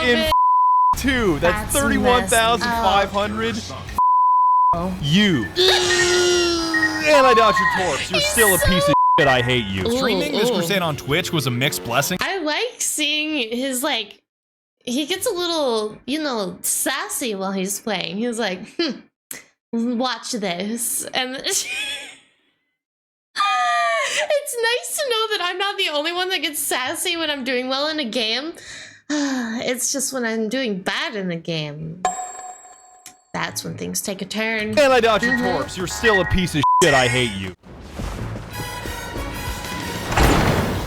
in 2. That's 31,500. You. And I dodged your torps. You're still a piece of shit. I hate you. Streaming this crusade on Twitch was a mixed blessing. I like seeing his, like, he gets a little, you know, sassy while he's playing. He's like, watch this. And it's nice to know that I'm not the only one that gets sassy when I'm doing well in a game. It's just when I'm doing bad in the game. That's when things take a turn. And I dodged your torps. You're still a piece of shit. I hate you.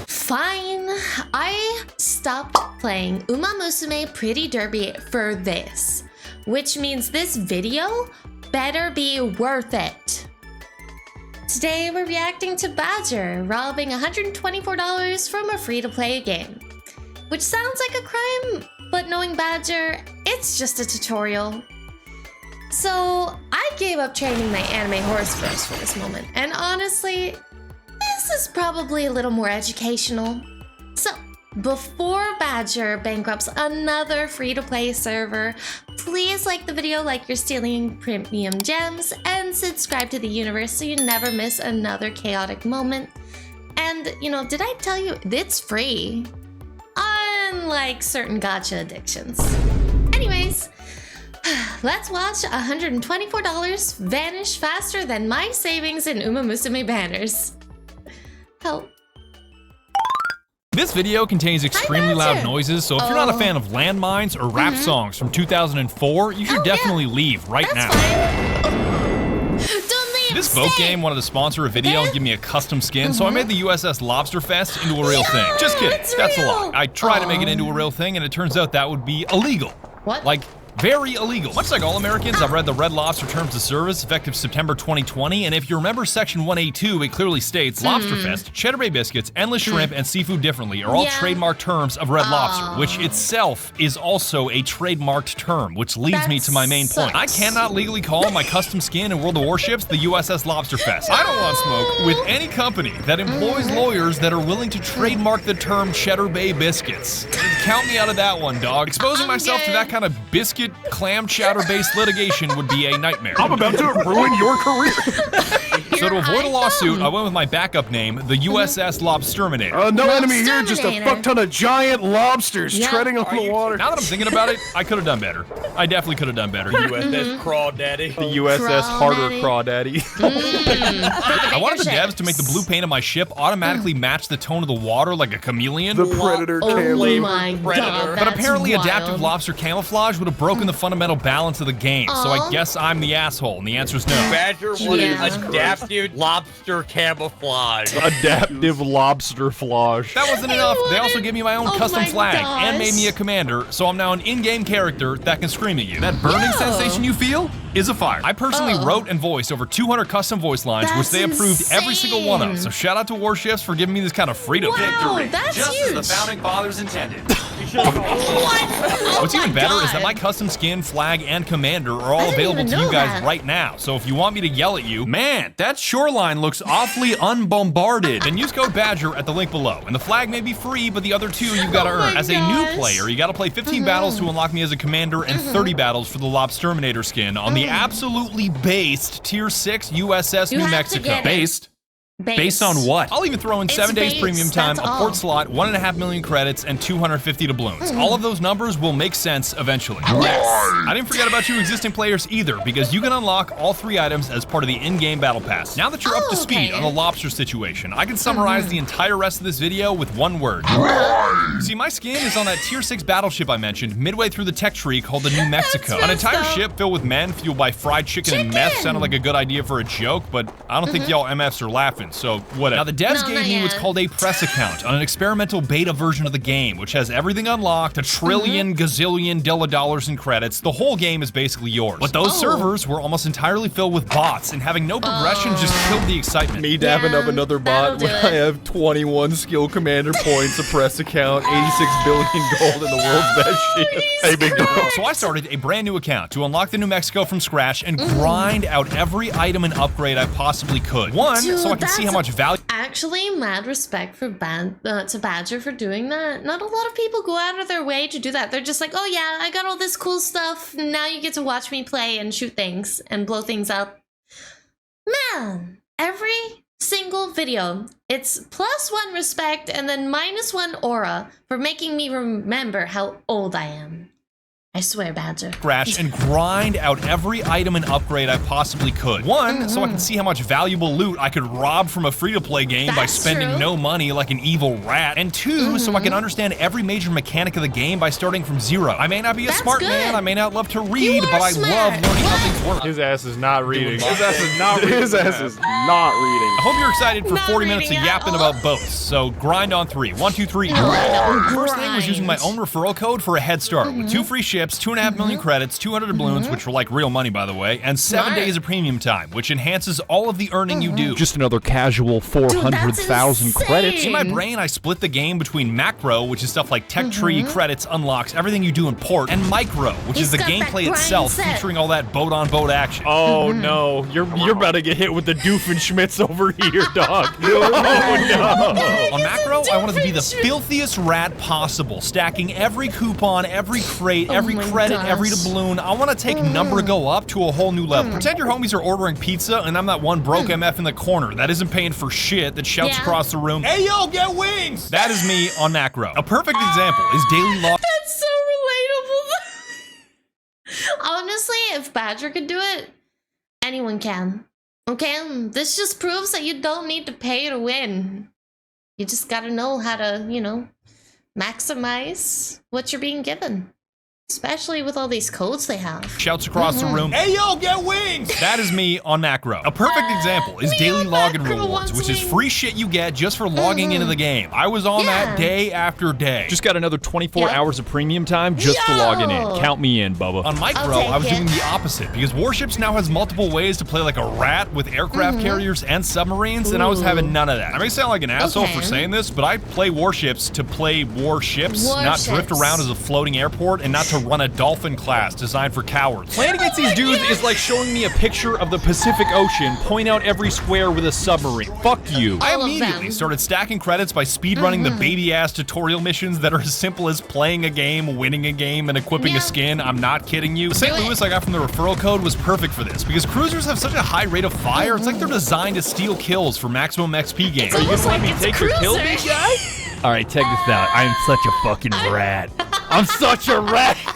Fine. I stopped playing Uma Musume Pretty Derby for this, which means this video better be worth it. Today we're reacting to Badger robbing $124 from a free-to-play game, which sounds like a crime, but knowing Badger, it's just a tutorial. So I gave up training my anime horse first for this moment, and honestly, this is probably a little more educational. So, before Badger bankrupts another free-to-play server, please like the video like you're stealing premium gems, and subscribe to the universe so you never miss another chaotic moment. And, you know, did I tell you, it's free? Unlike certain gacha addictions. Anyways, let's watch $124 vanish faster than my savings in Uma Musume banners. Help. This video contains extremely loud noises, so if you're not a fan of landmines or rap songs from 2004, you should definitely leave right now. Don't leave. This boat game wanted to sponsor a video and give me a custom skin, so I made the USS Lobsterfest into a real thing. Just kidding, that's a lie. I tried to make it into a real thing, and it turns out that would be illegal. What? Like, very illegal. Much like all Americans, I've read the Red Lobster Terms of Service effective September 2020, and if you remember Section 1A2, it clearly states Lobsterfest, Cheddar Bay biscuits, endless shrimp, and seafood differently are all trademark terms of Red Lobster, which itself is also a trademarked term, which leads me to my main point. I cannot legally call my custom skin in World of Warships the USS Lobsterfest. I don't want smoke with any company that employs lawyers that are willing to trademark the term Cheddar Bay biscuits. Count me out of that one, dog. Exposing myself to that kind of biscuit clam chowder-based litigation would be a nightmare. I'm about to ruin your career. So to avoid a lawsuit, I went with my backup name, the USS Lobsterminator. No enemy here, just a fuck ton of giant lobsters treading on the water. Now that I'm thinking about it, I could have done better. I definitely could have done better. USS Crawdaddy. The USS Harder Crawdaddy. I wanted the devs to make the blue paint of my ship automatically match the tone of the water like a chameleon. The predator Oh my god, But apparently that's adaptive wild. lobster camouflage would have broken the fundamental balance of the game, so I guess I'm the asshole, and the answer is no. Badger wanted adaptive lobster camouflage. Adaptive lobster flage. That wasn't enough. They also gave me my own custom my flag and made me a gosh. commander, so I'm now an in-game character that can scream at you. That burning sensation you feel is a fire. I personally wrote and voiced over 200 custom voice lines, which That's they approved every single one of. insane. So shout out to Warships for giving me this kind of freedom. Wow, that's Just huge. as the founding fathers intended. What's even better is that my God. custom skin, flag, and commander are all didn't available even to you know guys that. right now. So if you want me to yell at you, man, that shoreline looks awfully unbombarded, then use code Badger at the link below. And the flag may be free, but the other two you've got to Oh my earn. As a new gosh. player, you got to play 15 battles to unlock me as a commander and 30 battles for the Lobsterminator skin on the absolutely based Tier 6 USS You New have to Mexico. get it. Based? Based on what? I'll even throw in It's 7 days based, premium time, that's a all. port slot, 1.5 million credits, and 250 doubloons. All of those numbers will make sense eventually. I didn't forget about you existing players either, because you can unlock all 3 items as part of the in-game battle pass. Now that you're up to speed on the lobster situation, I can summarize the entire rest of this video with one word. See, my skin is on that Tier 6 battleship I mentioned midway through the tech tree called the New Mexico. An entire messed up. ship filled with men fueled by fried chicken and meth sounded like a good idea for a joke, but I don't think y'all MFs are laughing, so whatever. Now, the devs No, gave not me what's yet. called a press account on an experimental beta version of the game, which has everything unlocked, a trillion, gazillion dollars in credits. The whole game is basically yours. But those servers were almost entirely filled with bots, and having no progression just killed the excitement. Me dabbing up another bot that'll when do I it. have 21 skill commander points, a press account, 86 billion gold, and the world's best ship. Hey, big dog. So I started a brand new account to unlock the New Mexico from scratch and grind out every item and upgrade I possibly could. One, Dude, so I can that's see how much value. Actually, mad respect for to Badger for doing that. Not a lot of people go out of their way to do that. They're just like, oh yeah, I got all this cool stuff. Now you get to watch me play and shoot things and blow things up. Man, every single video, it's +1 respect and then -1 aura for making me remember how old I am. I swear, Badger. Scratch and grind out every item and upgrade I possibly could. One, so I can see how much valuable loot I could rob from a free-to-play game by That's spending true. no money like an evil rat. And two, so I can understand every major mechanic of the game by starting from zero. I may not be a That's smart good. man, I may not love to read, You but are I smart. love learning how What? things work. His ass is not reading. His ass is not reading. His ass is not reading. I hope you're excited for Not 40 minutes of reading at yapping all. about boats. So grind on 3. 1, 2, 3. First thing was using my own referral code for a head start with 2 free ships, 2.5 million credits, 200 doubloons, which were like real money by the way, and 7 Smart. days of premium time, which enhances all of the earning you do. Just another casual 400,000 insane. credits. In my brain, I split the game between macro, which is stuff like tech tree, credits, unlocks, everything you do in port, and micro, which He's is the got that gameplay grind itself, set. featuring all that boat-on-boat action. Oh no, you're about to get hit with the Doofenshmirtz over here, dog. Oh no. On macro, I wanted to be the Doofenshmirtz. filthiest rat possible, stacking every coupon, every crate, every my credit, every gosh. doubloon. I want to take number go up to a whole new level. Pretend your homies are ordering pizza and I'm that one broke MF in the corner that isn't paying for shit that shouts Yeah. across the room, "Hey yo, get wings!" That is me on macro. A perfect example is daily log. That's so relatable. Honestly, if Badger could do it, anyone can. Okay, this just proves that you don't need to pay to win. You just gotta know how to, you know, maximize what you're being given. Especially with all these codes they have. Shouts across the room, "Hey yo, get wings!" That is me on macro. A perfect example is Me daily on login macro rewards, wants which is wings. free shit you get just for logging into the game. I was on that Yeah. day after day. Just got another 24 Yep. hours of premium time just for logging in. Yo! Count me in, Bubba. On micro, I'll take I was it. doing the opposite because Warships now has multiple ways to play like a rat with aircraft carriers and submarines, and I was having none of that. I may sound like an asshole for Okay. saying this, but I play Warships to play warships, not drift Warships. around as a floating airport, and not to run a dolphin class designed for cowards. Playing against these dudes is like showing me a picture of the Pacific Ocean, point out every square with a submarine. Fuck you. I All of immediately them. started stacking credits by speedrunning the baby-ass tutorial missions that are as simple as playing a game, winning a game, and equipping Yeah. a skin. I'm not kidding you. The St. Do it. Louis I got from the referral code was perfect for this because cruisers have such a high rate of fire. It's like they're designed to steal kills for maximum XP games. It's almost like it's a cruiser. All right, check this out. I am such a fucking rat. I'm such a rat. So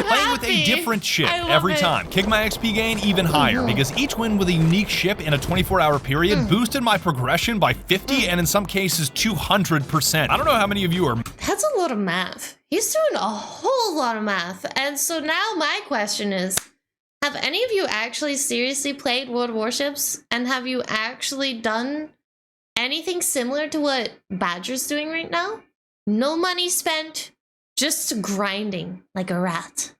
Playing with a happy. different ship I love every it. time. Kick my XP gain even higher because each win with a unique ship in a 24-hour period boosted my progression by 50 and in some cases 200%. I don't know how many of you are That's a lot of math. He's doing a whole lot of math. And so now my question is, have any of you actually seriously played World of Warships? And have you actually done anything similar to what Badger's doing right now? No money spent, just grinding like a rat.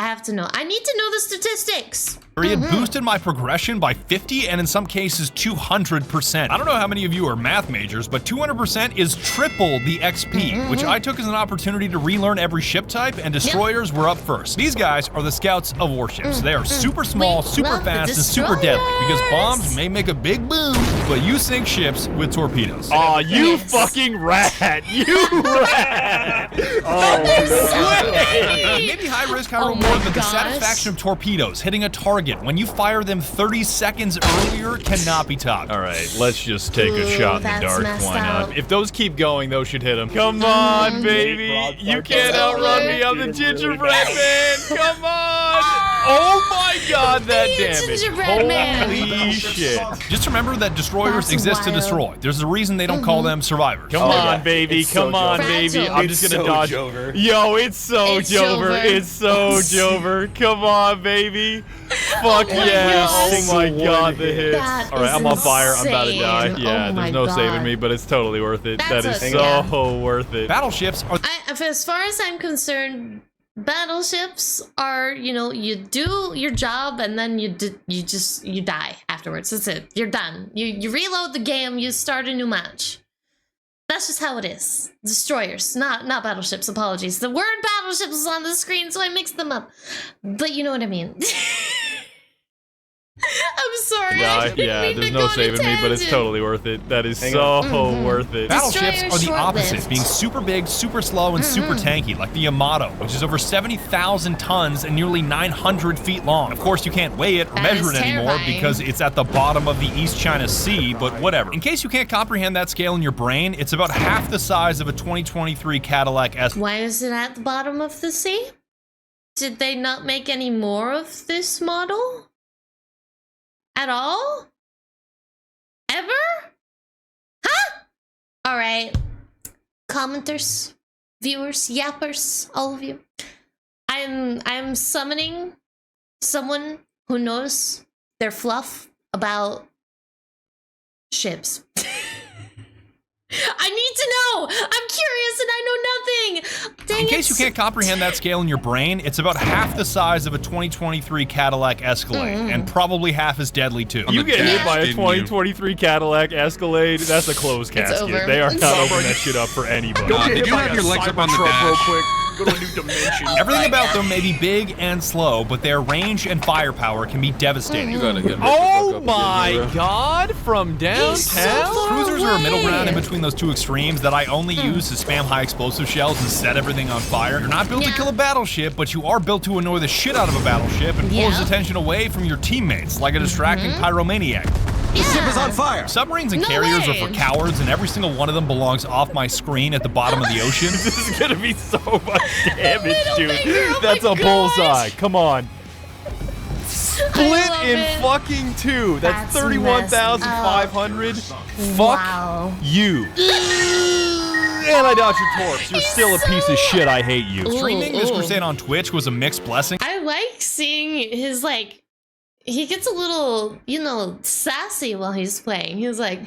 I have to know. I need to know the statistics. period boosted my progression by 50 and in some cases 200%. I don't know how many of you are math majors, but 200% is triple the XP, which I took as an opportunity to relearn every ship type, and destroyers were up first. These guys are the scouts of warships. They are super small, We super love the fast, and super deadly because destroyers. bombs may make a big boom, but you sink ships with torpedoes. Aw, you Yes. fucking rat. You rat. Oh, Maybe high risk, high Oh reward, my but the gosh. satisfaction of torpedoes hitting a target when you fire them 30 seconds earlier cannot be topped. all right, let's just take a Ooh, shot in the that's dark. messed Why not? up. If those keep going, those should hit them. Come on, baby. You can't It's outrun over. me. I'm the gingerbread man. Come on. Oh my god, that Be a damage. gingerbread man. Holy shit. Just remember that destroyers That's exist to wild. destroy. There's a reason they don't call them survivors. Come Oh, on, yeah. baby. It's so Come on, Jover. baby. Fragile. I'm just It's gonna so dodge. Jover. Yo, it's so It's Jover. Jover. It's so Jover. Come on, baby. Fuck my yes. gosh. Oh my god, the hits. That All right, is I'm on fire. I'm about to die. insane. Yeah, Oh my there's no God. saving me, but it's totally worth it. That's That is a- so yeah. worth it. Battleships are As far as I'm concerned, battleships are, you know, you do your job and then you die afterwards. That's it. You're done. You reload the game. You start a new match. That's just how it is. Destroyers, not battleships. Apologies. The word battleships was on the screen, so I mixed them up. But you know what I mean. I'm sorry. die. Yeah, mean there's to no go on a saving me, but it's tangent. totally worth it. That is so worth it. Battleships Destroyer are the short opposite, lived. being super big, super slow, and super tanky, like the Yamato, which is over 70,000 tons and nearly 900 feet long. Of course, you can't weigh it or That measure is it anymore terrifying. because it's at the bottom of the East China Sea, but whatever. In case you can't comprehend that scale in your brain, it's about half the size of a 2023 Cadillac Escalade. Why is it at the bottom of the sea? Did they not make any more of this model? At all? Ever? Huh? Alright. Commenters, viewers, yappers, all of you. I'm summoning someone who knows their fluff about ships. I need to know! I'm curious and I know nothing! Dang In it. case you can't comprehend that scale in your brain, it's about half the size of a 2023 Cadillac Escalade, and probably half as deadly too. You get hit by a Didn't 2023 Cadillac Escalade, that's a closed casket. over. They are not opening that shit up for anybody. They do have your legs up on the dash. quick. Go to a new dimension. Everything about them may be big and slow, but their range and firepower can be devastating. You gotta get Oh my god, from downtown? Cruisers are a middle ground in between those two extremes that I only use to spam high explosive shells and set everything on fire. You're not built to Yeah. kill a battleship, but you are built to annoy the shit out of a battleship and pull his Yeah. attention away from your teammates like a distracting pyromaniac. Yeah. Submarines and No carriers way. are for cowards, and every single one of them belongs off my screen at the bottom of the ocean. This is gonna be so much damage, dude. finger, oh That's my a gosh. bullseye. Come on. Split love in it. fucking two. That's That's 31,500. Fuck Wow. you. And I dodged your torps. You're still a piece of shit. I hate you. Streaming this Ooh. crusade on Twitch was a mixed blessing. I like seeing his, like, he gets a little, you know, sassy while he's playing. He's like,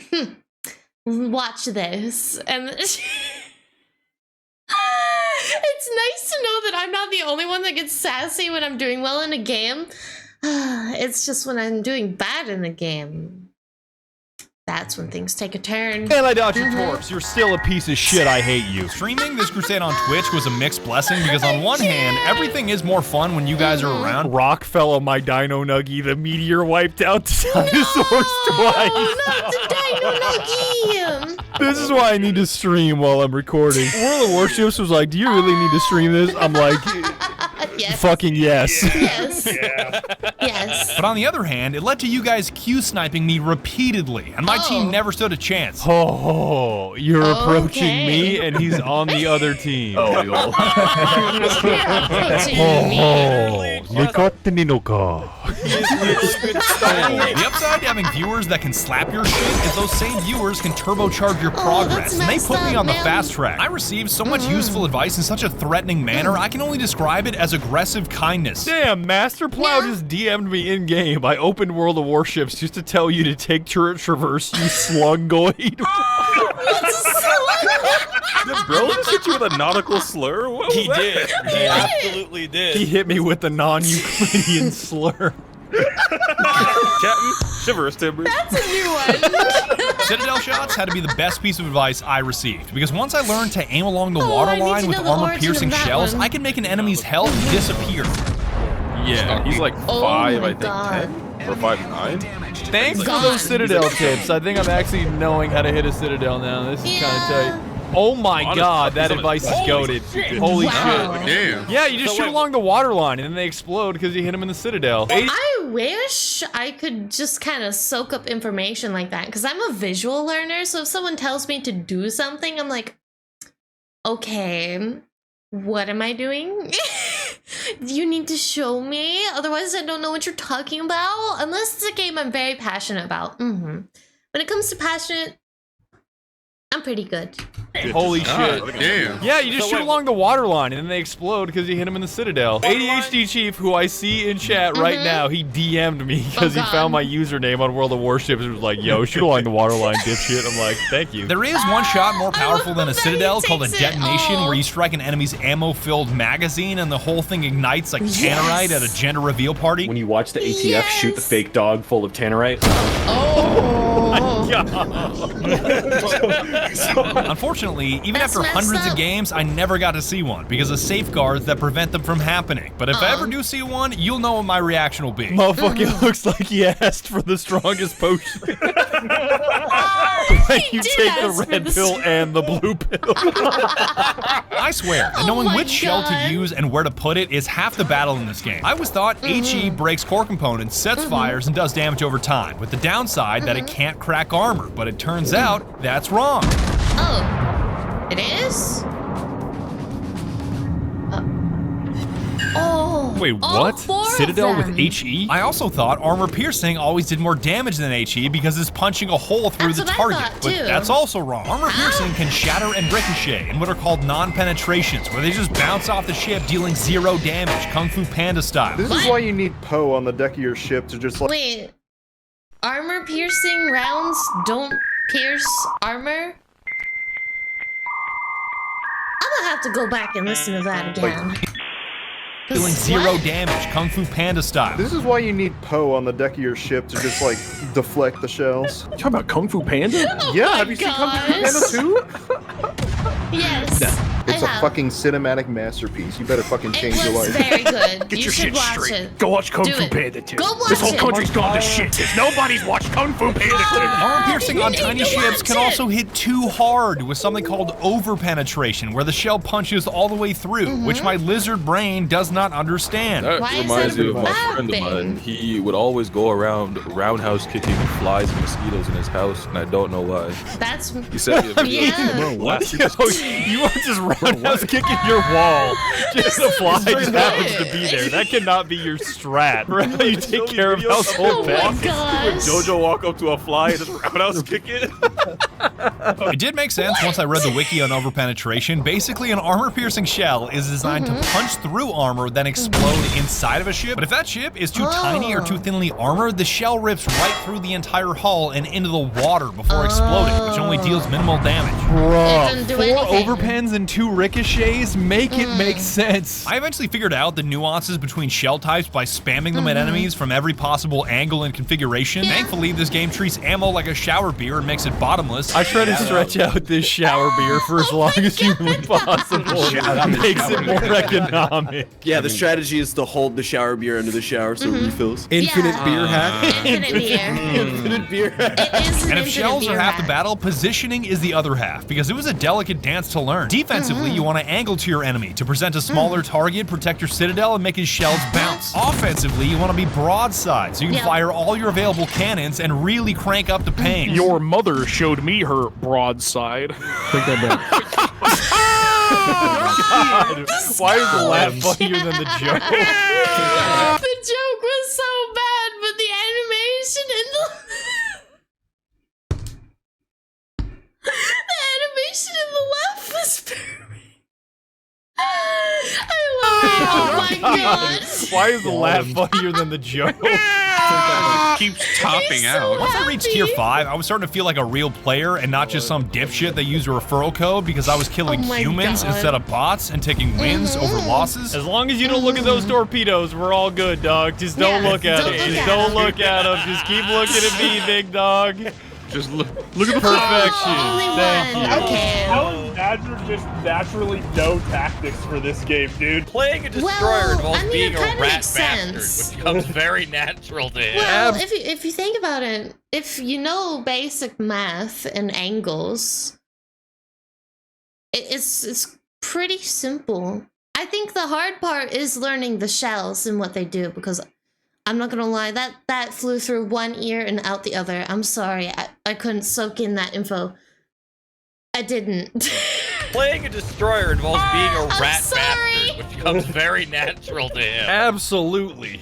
watch this. And it's nice to know that I'm not the only one that gets sassy when I'm doing well in a game. It's just when I'm doing bad in the game. That's when things take a turn. And I dodged your torps. You're still a piece of shit. I hate you. Streaming this crusade on Twitch was a mixed blessing because on one hand, everything is more fun when you guys are around. Rock fell on my dino nuggy. The meteor wiped out the dinosaurs twice. Oh, not the Dino Nuggy! This is why I need to stream while I'm recording. World of Warships was like, do you really need to stream this? I'm like, Yes. fucking yes. Yes. Yes. But on the other hand, it led to you guys Q sniping me repeatedly, and my team never stood a chance. Oh, you're approaching Okay. me and he's on the other team. Approaching me. The upside to having viewers that can slap your shit is those same viewers can turbocharge your progress, that's and they messed put me up, on the man. fast track. I received so much useful advice in such a threatening manner, I can only describe it as aggressive kindness. Damn, Master Plow Yeah. just DM'd me in game. I opened World of Warships just to tell you to take turret traverse, you slungoid. Did bro just hit you with a nautical slur? What was He that? did. He absolutely did. He hit me with the non-Euclidean slur. Captain, shivers, Timbers. That's a new one. Citadel shots had to be the best piece of advice I received, because once I learned to aim along the I waterline need to with know the armor-piercing origin of that shells, one. I can make an enemy's health disappear. Yeah, he's like Oh 5, my I think, God. 10 or 5'9". Thanks for Gone. those Citadel tips. I think I'm actually knowing how to hit a Citadel now. This is kind of tight. Oh my Honest- god, that Holy advice is shit. goaded. Holy Wow. shit. Damn. Yeah, you just shoot along the water line and then they explode because you hit them in the Citadel. I wish I could just kind of soak up information like that, because I'm a visual learner. So if someone tells me to do something, I'm like, okay, what am I doing? You need to show me, otherwise I don't know what you're talking about. Unless it's a game I'm very passionate about. When it comes to passionate, I'm pretty good. Holy shit. Damn. Yeah, you just shoot along the water line and then they explode because you hit them in the Citadel. ADHD Chief, who I see in chat right now, he DM'd me because he God. found my username on World of Warships and was like, yo, shoot along the water line, dipshit. I'm like, thank you. There is one shot more powerful than a that he Citadel called a takes it. detonation, Oh. where you strike an enemy's ammo-filled magazine and the whole thing ignites like tannerite at a gender reveal party. When you watch the ATF shoot the Yes. fake dog full of tannerite. Oh. Unfortunately, even That's after messed hundreds up. of games, I never got to see one because of safeguards that prevent them from happening. But if I ever do see one, you'll know what my reaction will be. Motherfucking looks like he asked for the strongest potion. When you did take the ask for red the pill and the blue pill. I swear that knowing my which shell God. to use and where to put it is half the battle in this game. I always thought HE breaks core components, sets fires, and does damage over time, with the downside that it can't crack armor, but it turns out that's wrong. Oh, it is? Oh. Wait, all what? 4 of Citadel with them. HE? I also thought armor piercing always did more damage than HE because it's punching a hole through That's the what I target, thought, but too. that's also wrong. Armor piercing can shatter and ricochet in what are called non-penetrations, where they just bounce off the ship dealing 0 damage, Kung Fu Panda style. This is why you need Poe on the deck of your ship to just like. Wait, armor piercing rounds don't pierce armor? I'm gonna have to go back and listen to that again. Dealing 0 damage, Kung Fu Panda style. This is why you need Poe on the deck of your ship to just like deflect the shells. You talking about Kung Fu Panda? Oh Yeah, my have you seen Kung Fu gosh. Panda 2? Yes, It's I a have. fucking cinematic masterpiece. You better fucking It change your was life. very good. Get You your should shit watch straight. it. Go watch Kung Do Fu it. Panda 2. Go watch This whole it. country's gone to shit because nobody's watched Kung Fu Panda 2. Armor piercing on You tiny need to ships watch can it. also hit too hard with something called over-penetration, where the shell punches all the way through, which my lizard brain does not understand. Uh, That Why is reminds that me a of my bad friend of thing? mine. He would always go around roundhouse kicking flies and mosquitoes in his house, and I don't know why. That's He sent me a video. Yeah. Last Yo, you are just roundhouse kicking your wall. Just the fly just happens to be there. That cannot be your strat. For how you take care of household Oh my pets. gosh. Jojo walk up to a fly and just roundhouse kick it. It did make sense once I read the wiki on over-penetration. Basically, an armor-piercing shell is designed to punch through armor, then explode inside of a ship. But if that ship is too tiny or too thinly armored, the shell rips right through the entire hull and into the water before exploding, which only deals minimal damage. It Bruh, doesn't do 4 anything. overpens and 2 ricochets make it make sense. I eventually figured out the nuances between shell types by spamming them at enemies from every possible angle and configuration. Thankfully, this game treats ammo like a shower beer and makes it bottomless. I try to stretch out this shower beer for as long as humanly possible. It makes it more economic. Yeah, the strategy is to hold the shower beer under the shower so it refills. Infinite beer hack. Infinite beer. Infinite beer hack. It is an And if infinite shells are beer half the hack. battle, positioning is the other half, because it was a delicate dance to learn. Defensively, you want to angle to your enemy to present a smaller target, protect your citadel, and make his shells bounce. Offensively, you want to be broadside, so you can Yeah. fire all your available cannons and really crank up the pain. Your mother showed me her broadside. Take that back. God, why is the laugh funnier than the joke? The joke was so bad, but the animation and the animation in the laugh was perfect. I love it. Oh my gosh. Why is the laugh funnier than the joke? Keeps topping out. Once I reached tier 5, I was starting to feel like a real player and not just some dipshit that used a referral code because I was killing Oh my humans God. instead of bots and taking wins over losses. As long as you don't look at those torpedoes, we're all good, dog. Just don't Yeah, look at don't them. look Just at don't them. look at them. Just keep looking at me, big dog. Just look at the Perfection. Only Thank one. you. Okay. How is Badger just naturally no tactics for this game, dude? Playing a destroyer Well, involves I mean, being it a kinda rat makes bastard, sense. which becomes very natural to him. Well, if you think about it, if you know basic math and angles, it's pretty simple. I think the hard part is learning the shells and what they do, because I'm not gonna lie, that flew through one ear and out the other. I'm sorry, I couldn't soak in that info. I didn't. Playing a destroyer involves being a I'm rat sorry. bastard, which becomes very natural to him. Absolutely.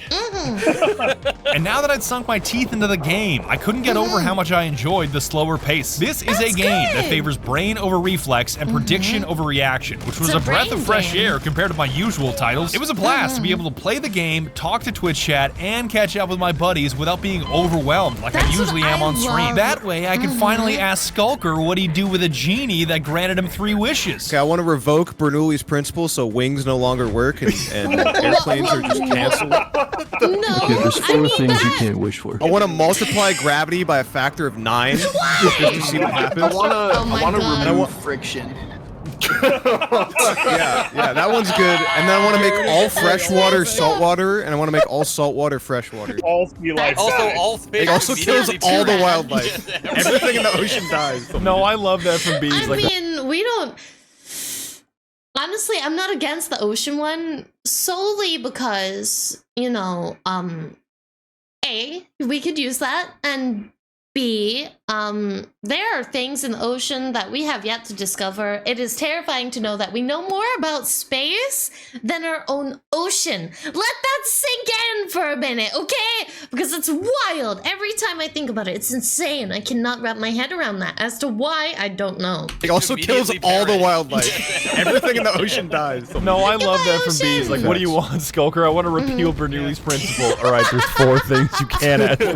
And now that I'd sunk my teeth into the game, I couldn't get over how much I enjoyed the slower pace. This is a That's game that good. favors brain over reflex and prediction over reaction, which was It's a a breath of brain fresh game. air compared to my usual titles. It was a blast to be able to play the game, talk to Twitch chat, and catch up with my buddies without being overwhelmed like I That's usually what am I on stream. love. That way, I could finally ask Skulker what he'd do with a genie that granted him 3 wishes. Okay, I want to revoke Bernoulli's principle so Wings no longer longer work and airplanes are just canceled. No, there's four things you can't wish for. I want to multiply gravity by a factor of 9 just to see what happens. I want to God. remove friction. Yeah, that one's good. And then I want to make all freshwater saltwater, and I want to make all saltwater freshwater. All sea life. Also, all fish. It also kills immediately all the turn- wildlife. Everything in the ocean dies. No, I love that from bees. I mean, we don't. Honestly, I'm not against the ocean one solely because, you know, A, we could use that, and B, there are things in the ocean that we have yet to discover. It is terrifying to know that we know more about space than our own ocean. Let that sink in for a minute, okay? Because it's wild. Every time I think about it, it's insane. I cannot wrap my head around that. As to why, I don't know. It also kills all the wildlife. Everything in the ocean dies. No, I love that from bees. Like, what do you want, Skulker? I want to repeal Bernoulli's principle. All right, there's 4 things you can't ask for.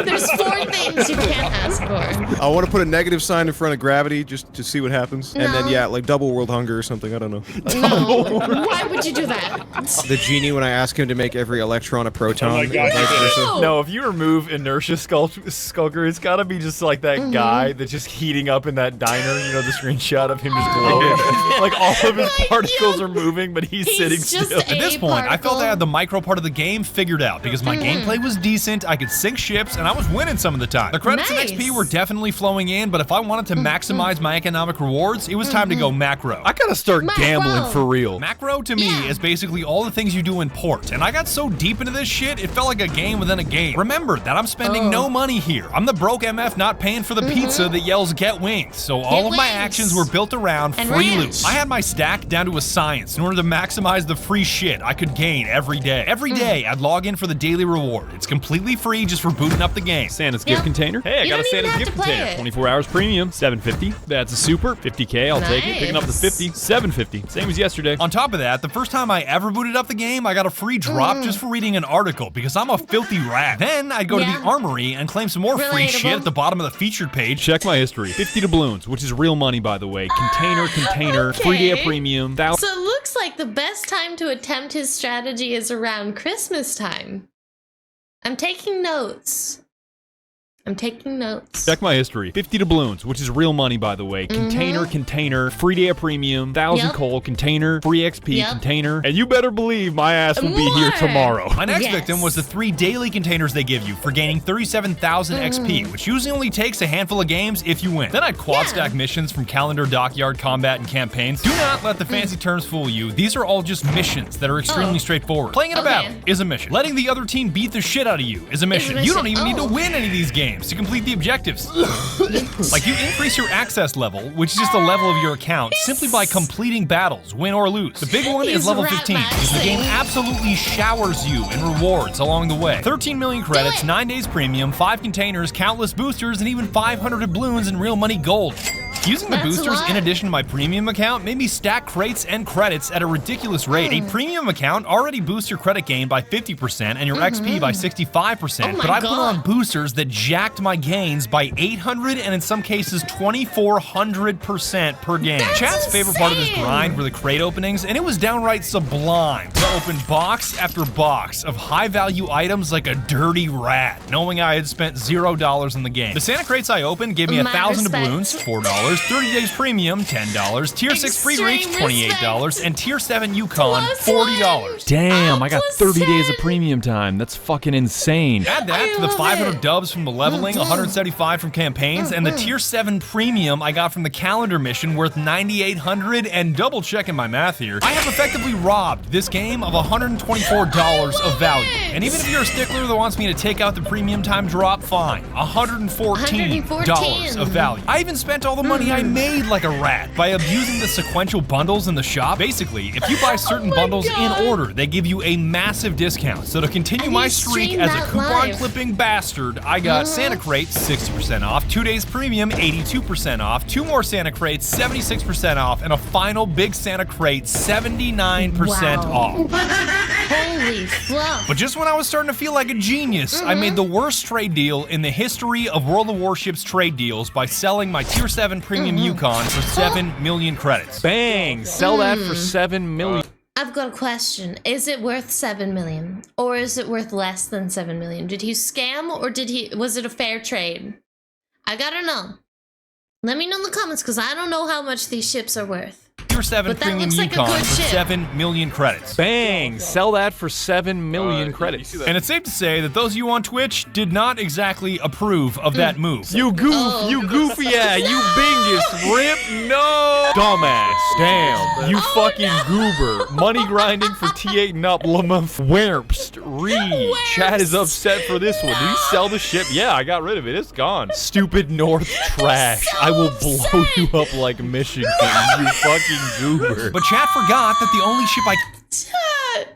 There's 4 things you can't ask for. I want to put a negative sign in front of gravity just to see what happens. And then, No. yeah, like double world hunger or something. I don't know. No. Why would you do that? The genie, when I ask him to make every electron a proton. Oh my God, vice you did it. versa. No, if you remove inertia, Skulker, it's got to be just like that guy that's just heating up in that diner. You know, the screenshot of him just glowing. Like, all of his particles are moving, but he's sitting just still. At this point, I felt I had the micro part of the game figured out because my gameplay was decent, I could sink ships, and I was winning some of the time. The credits and XP were definitely flowing in, but if I wanted to maximize my economic rewards, it was time to go macro. I gotta start gambling for real. Macro to me is basically all the things you do in port, and I got so deep into this shit, it felt like a game within a game. Remember that I'm spending no money here. I'm the broke MF not paying for the pizza that yells get wings, so all of my actions were built around free loot. I had my stack down to a science in order to maximize the free shit I could gain every day. Every day, I'd log in for the daily reward. It's completely free just for booting up the game. Santa's gift container. Hey, I You got a don't even Santa's have gift to play container. it. 24 hours premium, $7.50. That's a super, $50K. I'll take it. Picking up the Nice. 50, $7.50. Same as yesterday. On top of that, the first time I ever booted up the game, I got a free drop just for reading an article because I'm a filthy rat. Then I'd go to the armory and claim some more free shit at the bottom of the featured page. Check my history. 50 doubloons, which is real money, by the way. Container, free day of premium. So it looks like the best time to attempt his strategy is around Christmas time. I'm taking notes. Check my history. 50 doubloons, which is real money, by the way. Container, free day of premium, 1,000 coal, container, free XP, container. And you better believe my ass will be here tomorrow. My next victim was the 3 daily containers they give you for gaining 37,000 XP, which usually only takes a handful of games if you win. Then I'd quad stack missions from calendar, dockyard, combat, and campaigns. Do not let the fancy terms fool you. These are all just missions that are extremely straightforward. Playing in a battle is a mission. Letting the other team beat the shit out of you is a mission. You don't even need to win any of these games to complete the objectives. Like, you increase your access level, which is just a level of your account, simply by completing battles, win or lose. The big one is level 15, because the game absolutely showers you in rewards along the way. 13 million credits, 9 days premium, 5 containers, countless boosters, and even 500 doubloons in real money gold. Using the boosters in addition to my premium account made me stack crates and credits at a ridiculous rate. A premium account already boosts your credit gain by 50% and your XP by 65%, but I put on boosters that jacked my gains by 800 and in some cases 2,400% per game. Chat's favorite part of this grind were the crate openings, and it was downright sublime to open box after box of high-value items like a dirty rat, knowing I had spent $0 in the game. The Santa crates I opened gave me 1,000 doubloons, $4, 30 days premium, $10, tier 6 free reach, $28, and tier 7 Yukon, $40. Damn, I got 30 days of premium time. That's fucking insane. Add that to the 500 dubs from the leveling, 175 from campaigns, and the tier 7 premium I got from the calendar mission worth 9,800, and double checking my math here, I have effectively robbed this game of $124 of value. And even if you're a stickler that wants me to take out the premium time drop, fine. $114 of value. I even spent all the money I made like a rat by abusing the sequential bundles in the shop. Basically, if you buy certain bundles in order, they give you a massive discount. So to continue my streak as a coupon clipping bastard, I got Santa Crates 60% off, 2 days premium 82% off, 2 more Santa Crates 76% off, and a final big Santa Crate 79% off. Holy fluff. But just when I was starting to feel like a genius, I made the worst trade deal in the history of World of Warships trade deals by selling my tier 7 premium Yukon for 7 million credits. Bang! Sell that for 7 million. I've got a question. Is it worth 7 million? Or is it worth less than 7 million? Did he scam or was it a fair trade? I gotta know. Let me know in the comments because I don't know how much these ships are worth. Tier 7 But that premium looks like a Yukon good for ship. 7 million credits. Bang! Sell that for 7 million credits. And it's safe to say that those of you on Twitch did not exactly approve of that move. You goof, you goofy ass, you bingus, rip, no! Dumbass, damn, you fucking goober. Money grinding for T8 and up, Lamont Werpst, Reed. Chad is upset for this one. Did he sell the ship? Yeah, I got rid of it, it's gone. Stupid North trash. I will blow you up like Michigan, you fucking goober. But chat forgot that the only ship I... Chat!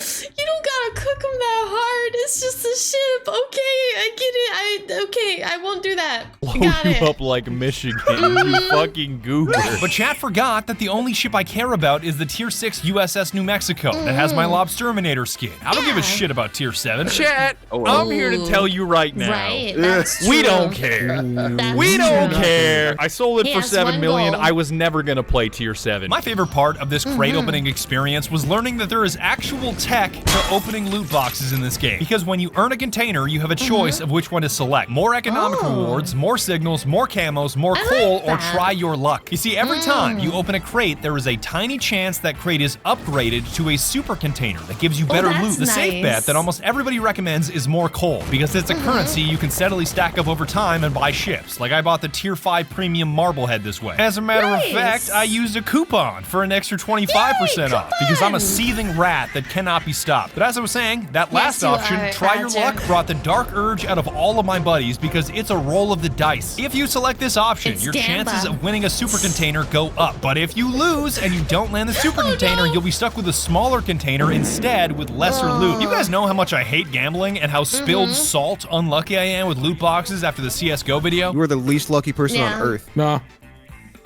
You don't gotta cook them that hard. It's just a ship. Okay, I get it. Okay, I won't do that. Blow Got you it. up like Michigan, you fucking goober. But chat forgot that the only ship I care about is the Tier 6 USS New Mexico that has my Lobsterminator skin. I don't give a shit about Tier 7. Chat, I'm here to tell you right now. Right, that's We true. don't care. That's We don't true. care. I sold it He for has 7 one million. goal. I was never gonna play Tier 7. My favorite part of this crate opening experience was learning that there is actual tech to opening loot boxes in this game. Because when you earn a container, you have a choice of which one to select. More economic rewards, more signals, more camos, more coal, or that. try your luck. You see, every time you open a crate, there is a tiny chance that crate is upgraded to a super container that gives you better that's loot. The safe bet nice. that almost everybody recommends is more coal, because it's a currency you can steadily stack up over time and buy ships. Like I bought the Tier 5 premium Marblehead this way. As a matter of fact, I used a coupon for an extra 25% off, because I'm a seething rat that cannot be stopped. But as I was saying, that last you option, are, try your Badger. luck, brought the dark urge out of all of my buddies because it's a roll of the dice. If you select this option, It's your Gamba. chances of winning a super container go up. But if you lose and you don't land the super container, you'll be stuck with a smaller container instead with lesser loot. You guys know how much I hate gambling and how spilled salt unlucky I am with loot boxes after the CSGO video? You are the least lucky person Yeah. on earth. Nah.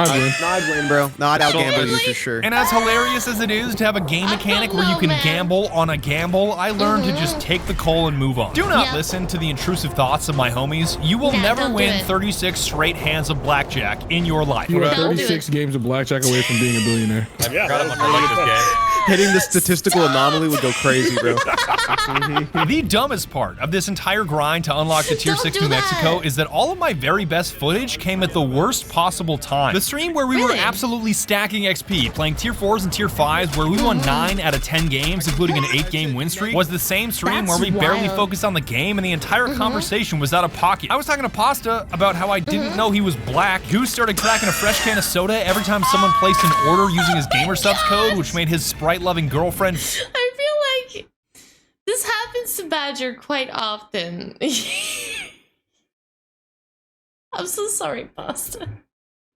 I win. No, I'd win, bro. No, I'd outgamble you Really? for sure. And as hilarious as it is to have a game mechanic where you know, can man. gamble on a gamble, I learned to just take the coal and move on. Do not Yep. listen to the intrusive thoughts of my homies. You will Yeah, never don't do win it. 36 straight hands of blackjack in your life. You are Don't do 36 games of blackjack away from being a billionaire. Yeah, Hitting the statistical anomaly would go crazy, bro. The dumbest part of this entire grind to unlock the Tier Don't 6 do New Mexico that. is that all of my very best footage came at the worst possible time. The stream where we were Really? absolutely stacking XP, playing Tier 4s and Tier 5s, where we won 9 out of 10 games, including an 8-game win streak, was the same stream That's where we barely wild. focused on the game and the entire conversation was out of pocket. I was talking to Pasta about how I didn't know he was black. Goose started cracking a fresh can of soda every time someone placed an order using his gamer subs code, which made his sprite-loving girlfriend I feel like this happens to Badger quite often. I'm so sorry, Pasta.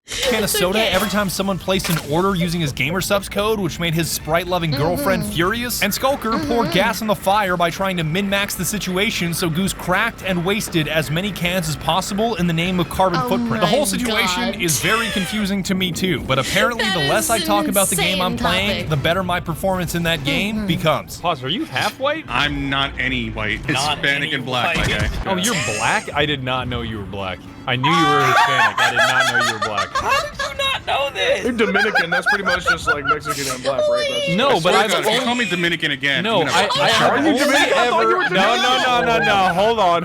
can of It's soda okay. every time someone placed an order using his gamer subs code, which made his sprite-loving girlfriend furious. And Skulker poured gas on the fire by trying to min-max the situation, so Goose cracked and wasted as many cans as possible in the name of carbon Oh footprint. The my whole situation God. is very confusing to me too, but apparently That the less is I an talk about the game I'm insane playing, topic. the better my performance in that game becomes. Pause, are you half white? I'm not any white. Not Hispanic any and black, my white. guy. Oh, you're black? I did not know you were black. I knew you were Hispanic. I did not know you were black. How did you not know this? You're Dominican. That's pretty much just like Mexican and black, right? That's, No, but I've I've if you call me Dominican again. No, I'm gonna- I have Are you only Dominican? I thought you ever. were No.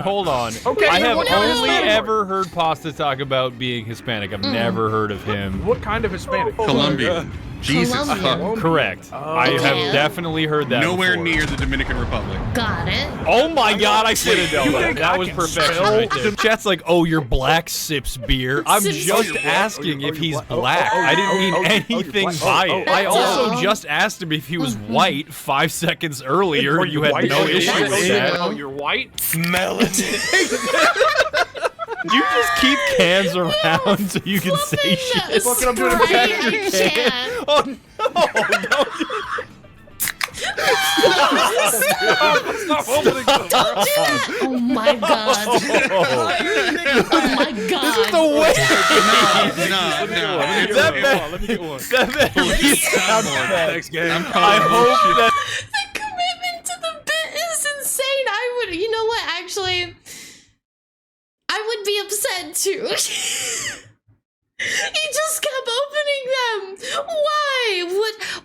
Hold on. Okay, I then have what kind of only Hispanic are you? ever heard Pasta talk about being Hispanic. I've never heard of him. What kind of Hispanic? Colombian. Jesus Colombian. fuck. Correct. I Okay. have definitely heard that. Nowhere before. near the Dominican Republic. Got it. Oh my God! I should have known you that. think That I was can perfection spell right there. Chat's like, "Oh, you're black, sips beer." I'm Sips just beer. asking if he's Oh, black. oh, I didn't oh, mean oh, you're anything black. by Oh, it. oh, I oh, also oh. just asked him if he was white 5 seconds earlier. Are You had white? no Oh, you're issue white. with that. Oh, you're white? You just keep cans around so you can say shit. Fuck it, I'm doing it Sprite again. and can. Oh no! Stop opening them. Oh my God. Oh my God. This is the way. No. That Let me get one. That really sounds bad. Next game. I hope that. The commitment to the bit is insane. I would, you know what? Actually, I would be upset too. He just kept opening them. Why?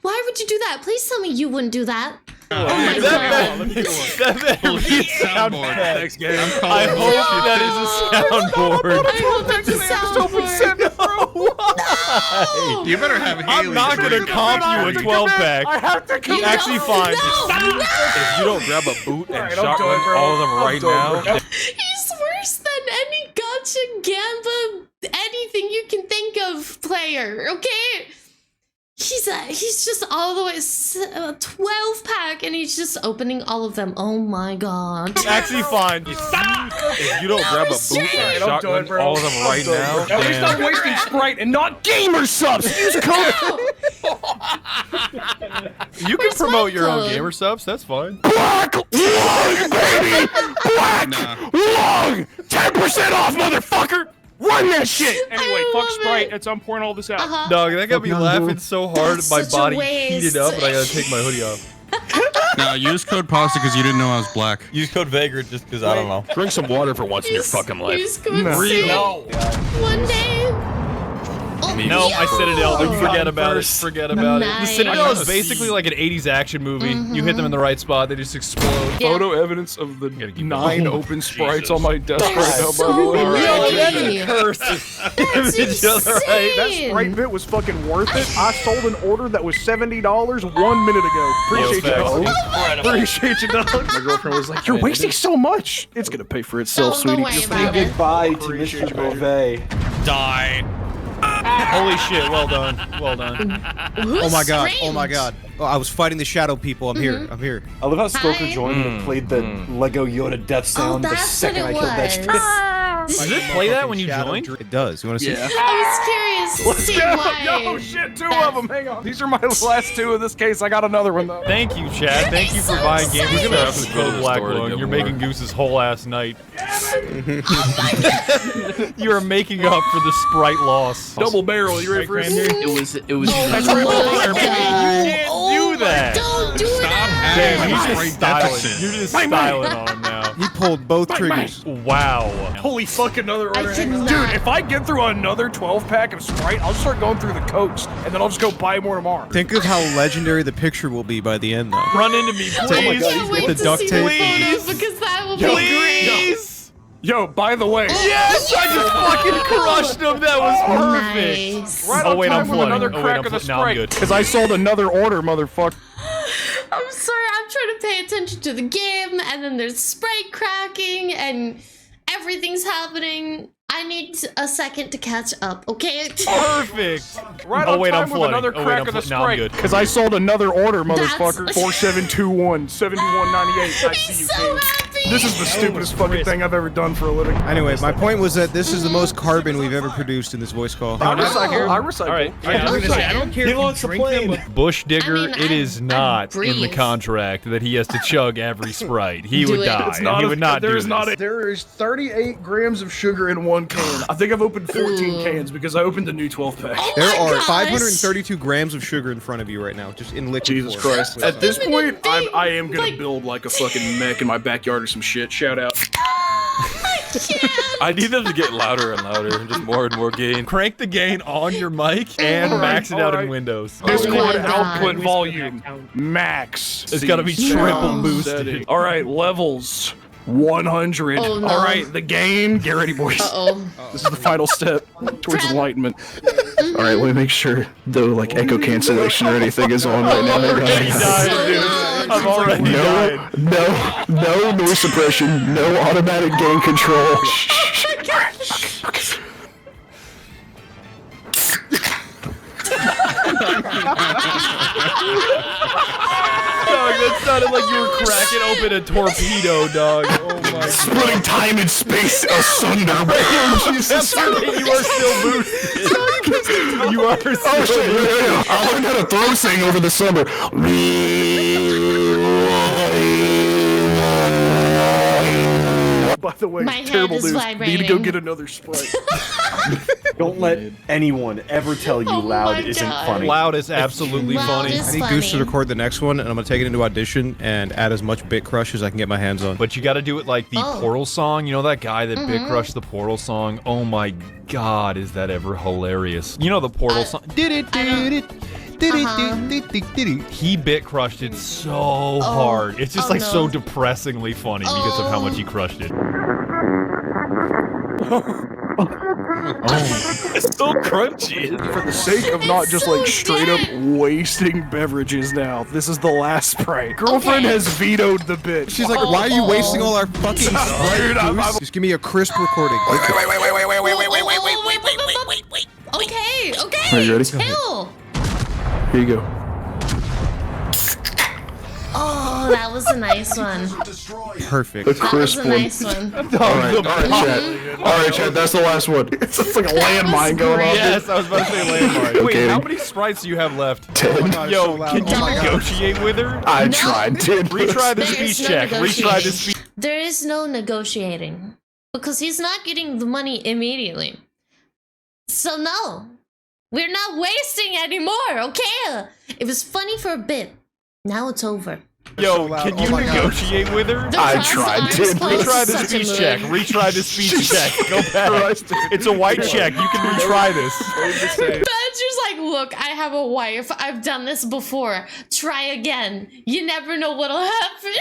Why would you do that? Please tell me you wouldn't do that. Oh my god. Soundboard. Next game. I hope that is a soundboard. I hope that's a soundboard. No. You better have Haley. I'm not gonna comp you a 12-pack. I have to come. Actually, fine. No. If you don't grab a boot and Alright, I'm shotgun doing it, bro. all of them I'm right doing now, it. He's worse than any gotcha, gamba, anything you can think of player, okay? He's just all the way 12-pack and he's just opening all of them. Oh my god. Actually, fine. if you don't grab a boot Straight. and I'm doing shotgun it, bro. all of them right now, At least I'm wasting Sprite and not gamer subs. Use code. You can Where's promote my your own code? gamer subs. That's fine. Black long, baby. Black long. 10% off, motherfucker. Run that shit. Anyway, fuck Sprite. It's I'm pouring all this out. Dog, that got me laughing so hard That's my such a body waste. heated up, and I gotta take my hoodie off. No, use code pasta because you didn't know I was black. use code Vagrant just because I don't know. Drink some water for once in your fucking life. He's going to see one day. Oh, No, I said it, Elvin. Forget about it. Forget about it. The Nice. Citadel is basically like an 80s action movie. You hit them in the right spot, they just explode. Yeah. Photo evidence of the Gotta keep 9 going. open Sprites on my desk right now, so by the way. many. Curses. That's insane. That Sprite bit was fucking worth it. I sold an order that was $70 1 minute ago. Appreciate you, dog. Appreciate you, dog. My girlfriend was like, "You're wasting so much. It's gonna pay for itself, Don't sweetie." worry about it. Goodbye to Mr. Beauvais. Die. Holy shit, well done. Well done. Oh my god. Screamed? Oh my god. Oh, I was fighting the shadow people. I'm here. I'm here. I love how Stoker Hi. joined and played the Lego Yoda death sound the that's second what I it killed that was. shit. Does it play that when you Shadow join? It does. You want to see? Yeah. I was curious to see why. Yo, shit, 2 of them. Hang on. These are my last 2 in this case. I got another one though. Thank you, Chad. Thank you for so buying games. We're gonna have excited. to go to Black Store to Lung. get You're more. making Goose's whole ass night. You are making up for the Sprite loss. Double barrel. You ready for it? It was. Oh You my can't God. do that. Don't do Stop that. Damn, adding he's Sprite just styling. deficit. You're just styling on him now. He pulled both triggers. Wow. Holy fuck, another order. I Hang on. cannot. Dude, if I get through another 12-pack of Sprite, I'll just start going through the coats, and then I'll just go buy more tomorrow. Think of how legendary the picture will be by the end, though. Run into me, I please. can't wait the to duct see tape. the photos because that will be great. Please. Yo, by the way, Yes, I just fucking crushed him. That was perfect. Nice. right Oh on wait, time I'm with flooding. another Oh, wait, crack I'm of the no, I'm Sprite. good. Because I sold another order, motherfucker. I'm sorry, I'm trying to pay attention to the game, and then there's Sprite cracking, and everything's happening. I need a second to catch up, okay? Perfect. Right Oh on wait, time I'm with flooding. another Oh, wait, crack I'm of the no, I'm Sprite. good. Because I sold another order, motherfucker. That's- 4721 7198. I see He's you, so King. happy! This is the stupidest fucking thing I've ever done for a living. Anyway, my point was that this is the most carbon we've ever produced in this voice call. I recycle. I recycle. All right. I was gonna say, I don't care He if wants you to drink play. them. Bush Digger, I mean, it is not in the breathe. contract that he has to chug every Sprite. He Do would it. die. It's and he would not do There's this. not a, there is 38 grams of sugar in 1 can. I think I've opened 14 cans because I opened a new 12-pack. Oh There my are gosh. 532 grams of sugar in front of you right now, just in liquid Jesus form. Christ. At this Even point, in I am gonna like- build like a fucking mech in my backyard or some shit. Shout out. I can't. I need them to get louder and louder and just more and more gain. Crank the gain on your mic and max it out in Windows. Discord my God. output volume max. It's gotta be triple boosted. Setting. All right, levels 100. Oh, no. All right, the game. Get ready, boys. Uh-oh. This is the final step towards enlightenment. All right, let me make sure no like echo cancellation or anything is on right now. Already died, dude. I'm already died. No noise suppression, no automatic gain control. Dog, that sounded like you were cracking open a torpedo, dog. Oh my god. Splitting time and space asunder. Jesus. You are still boosted. You are still Oh shit! Yeah. I learned how to throw thing over the summer. By the way, My head terrible is news. Need to go vibrating. get another Sprite. Don't let anyone ever tell you Oh loud my isn't God. funny. Loud is absolutely Loud funny. is I need funny. Goose to record the next one, and I'm gonna take it into audition and add as much bit crush as I can get my hands on. But you got to do it like the Oh. Portal song. You know that guy that bit crushed the Portal song? Oh my God, is that ever hilarious? You know the Portal song? He bit crushed it so hard. It's just Oh, like no. so depressingly funny because of how much he crushed it. It's so crunchy. For the sake of not just so like straight up good. wasting beverages now, this is the last Sprite. Girlfriend Okay. has vetoed the bit. She's like, why are you wasting all our fucking Sprite, Goose? Just give me a crisp recording. Okay, okay. Are you ready? Chill. Here you go. Oh, that was a nice one. Perfect. The That was crisp a one. nice one. All right, Chad, that's the last one. It's just like a That was landmine going great. off. Yes, I was about to say landmark. Wait, kidding. how many sprites do you have left? 10. Oh my God, it's Yo, so loud. can you Oh my God. negotiate with her? I No. tried, dude. Retry the There is speech no check. Retry the negotiating. speech. There is no negotiating because he's not getting the money immediately. So no, we're not wasting anymore. Okay, it was funny for a bit. Now it's over. Yo, loud. can Oh you my God. negotiate with her? The I crossed tried, arms dude. pose is Retry the such a speech move. check. Retry the speech check. Go back. It's a white check. You can retry this. Badger's like, look, I have a wife. I've done this before. Try again. You never know what'll happen.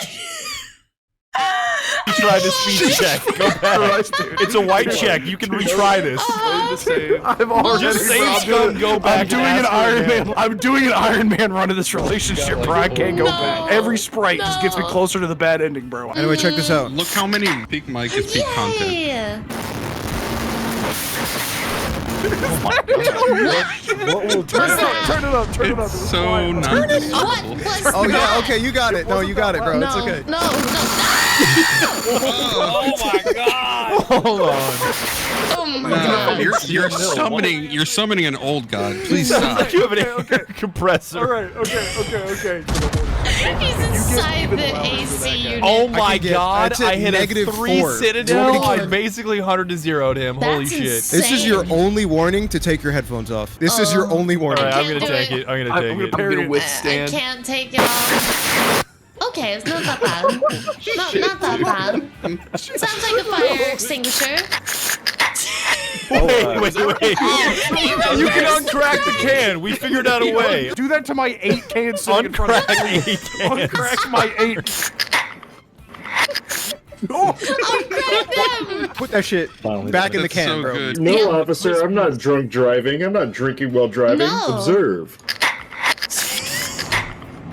Retry the speech check. Go back. It's a white check. You can retry this. I've already Just say scum, go back. I'm doing and an ask her Iron again. Man. I'm doing an Iron Man run of this relationship, bro. I can't go No. back. Every Sprite just gets me No. closer to the bad ending, bro. Anyway, check this out. Look how many peak mic is peak content. Yay! What will What's that? Turn it up. Turn it up. It's so not What acceptable. was Oh yeah, that? okay, you got it. No, you got it, bro. No, It's okay. no. Oh my god! Hold on. Oh my No, god. you're summoning an old god. Please stop. You have an compressor. All right. Okay. He's inside the AC unit. Oh I my can get- God! that's at I hit a -4. 3 Do you want Citadel. me to I keep- basically 100 to 0'd him. Holy That's shit! insane. This is your only warning to take your headphones off. This is your only All warning. right, I'm can't gonna do take it. it. I'm gonna take it. parry it. I can't take it off. Okay, it's not that bad. Not that bad. Sounds like a fire extinguisher. Wait. You can uncrack the can. We figured out a way. Do that to my 8 cans sitting in front of Uncrack me. 8 cans. Uncrack my 8. No. Uncrack them! Put that shit back in the That's can, so bro. good. No, Yeah. officer, I'm not drunk driving. I'm not drinking while driving. No. Observe.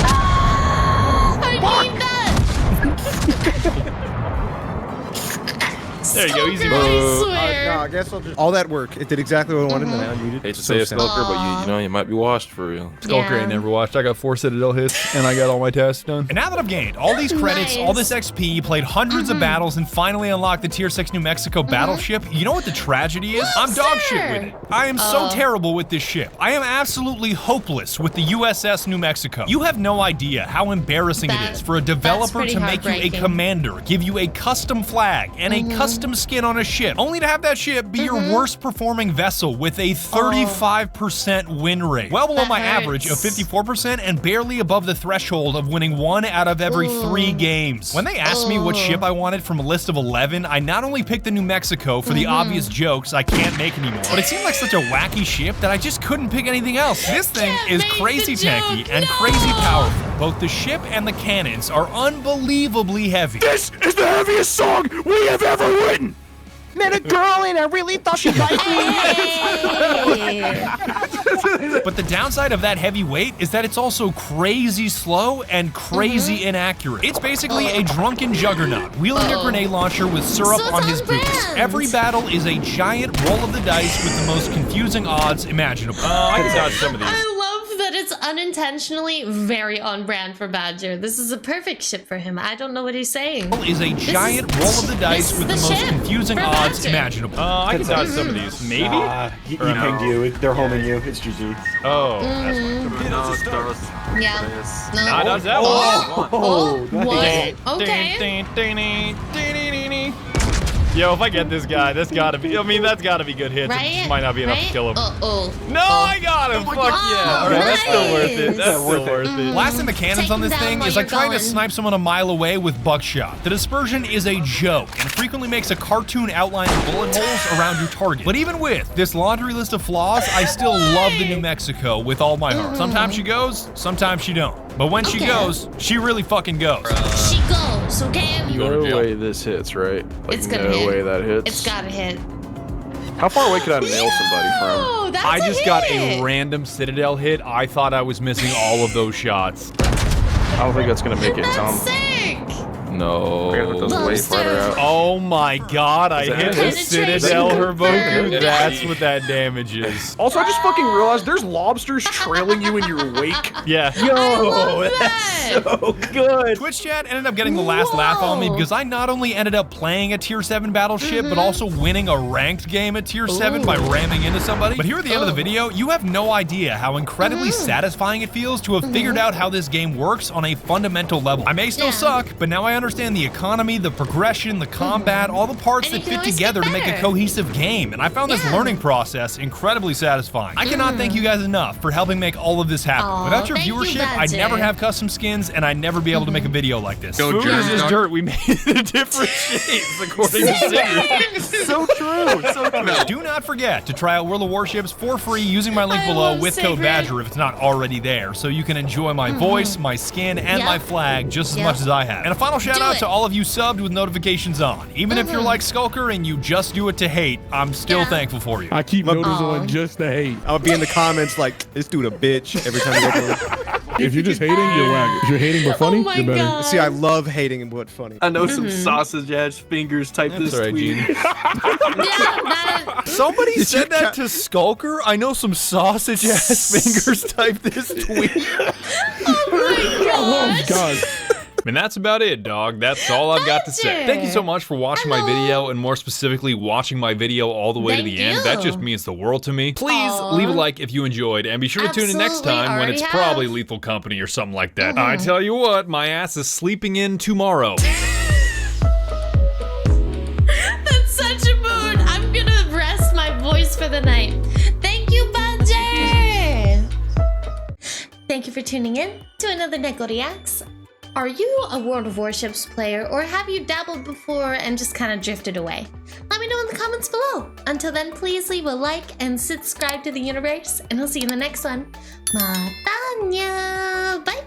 I need that! There you go, easy Stalker, I mode. swear. I guess I'll just... All that work. It did exactly what I wanted, and I unmuted. Hate to So say it, sad. Skulker, but you know you might be washed for real. Skulker ain't never watched. I got 4 Citadel hits, and I got all my tasks done. And now that I've gained all these credits, all this Nice. XP, played hundreds of battles, and finally unlocked the Tier 6 New Mexico battleship, you know what the tragedy is? I'm dog shit with it. I am so terrible with this ship. I am absolutely hopeless with the USS New Mexico. You have no idea how embarrassing it is for a developer pretty to make you a heartbreaking. commander, give you a custom flag, and a custom skin on a ship, only to have that ship be your worst performing vessel with a 35% win rate. Well below That my average of hurts. 54% and barely above the threshold of winning 1 out of every 3 games. When they asked me what ship I wanted from a list of 11, I not only picked the New Mexico for the obvious jokes I can't make anymore, but it seemed like such a wacky ship that I just couldn't pick anything else. This thing can't is make crazy the joke, tanky and no! crazy powerful. Both the ship and the cannons are unbelievably heavy. This is the heaviest song we have ever written. Met a girl and I really thought she liked Hey. But the downside of that heavy weight is that it's also crazy slow and crazy inaccurate. It's basically a drunken juggernaut, wielding a grenade launcher with syrup So it's on his on boots. brand. Every battle is a giant roll of the dice with the most confusing odds imaginable. I can dodge some of these. I love that it's unintentionally very on brand for Badger. This is a perfect ship for him. I don't know what he's saying. Is a giant roll of the dice this with the is the most ship confusing for odds Badger. imaginable. I can dodge some of these. Maybe? He pinged you. They're homing you. It's GG. Oh. Yeah. No. Nah, dodge that Oh, what? Okay. Yo, if I get this guy, that's gotta be. I mean, that's gotta be good hits. It Right? just might not be enough to Right? kill him. Oh. No, I got him. Fuck yeah. All right, that's still worth it. That's still worth it. Blasting the cannons on this Take 'em thing down is while like trying to you're snipe someone a mile away with buckshot. The dispersion is a joke and frequently makes a cartoon outline of bullet holes around your target. But even with this laundry list of flaws, I still love the New Mexico with all my heart. Sometimes she goes, sometimes she don't. But when she goes, she really fucking goes. She goes, okay? No way this hits, right? Like, It's gonna no hit. way that hits. It's gotta hit. How far away could I nail somebody from? Oh, that's I a just got a hit. random Citadel hit. I thought I was missing all of those shots. I don't think that's gonna make it, That's Tom. sick. No. I gotta put those way farther out. Oh my god, I Is that hit it? the Citadel Penetration. Herboku. That's what that damage is. Also, I just fucking realized there's lobsters trailing you in your wake. Yeah. Yo, that's so good. Twitch chat ended up getting the last laugh on me because I not only ended up playing a tier 7 battleship, but also winning a ranked game at tier 7 by ramming into somebody. But here at the end of the video, you have no idea how incredibly satisfying it feels to have figured out how this game works on a fundamental level. I may still suck, but now I understand the economy, the progression, the combat, all the parts And you that can fit always together get to make a better. cohesive game. And I found this learning process incredibly satisfying. I cannot thank you guys enough for helping make all of this happen. Aw, Without your thank you, viewership, I'd Badger. never have custom skins and I'd never be able to make a video like this. Go, Food is Jack. just dirt. We made it in different shapes according to Sigrid. So true. So true. Do not forget to try out World of Warships for free using my link I below love with code Sigrid. Badger if it's not already there, so you can enjoy my voice, my skin, and Yep. my flag just as Yep. much as I have. And a final shout Do out it. to all of you subbed with notifications on. Even if you're like Skulker and you just do it to hate, I'm still thankful for you. I keep notices Aw. on just to hate. I'll be in the comments like, this dude a bitch every time you open it. If you're just hating, you're whack. If you're hating but funny, Oh my you're better. God. See, I love hating and what funny. I know some sausage ass fingers type That's this all right, tweet. Gene. Yeah, Somebody said that to Skulker? I know some sausage ass fingers type this tweet. Oh, God. And that's about it, dog. That's all I've got to say. Badger. Thank you so much for watching my video, and more specifically, watching my video all the way to Thank the end. That you. just means the world to me. Please Aw. leave a like if you enjoyed, and be sure to tune in next Absolutely, time when already it's have. probably Lethal Company or something like that. I tell you what, my ass is sleeping in tomorrow. That's such a mood. I'm gonna rest my voice for the night. Thank you, Badger. Thank you for tuning in to another NEKO Reacts. Are you a World of Warships player, or have you dabbled before and just kind of drifted away? Let me know in the comments below. Until then, please leave a like and subscribe to the universe, and I'll see you in the next one. Matanya. Bye.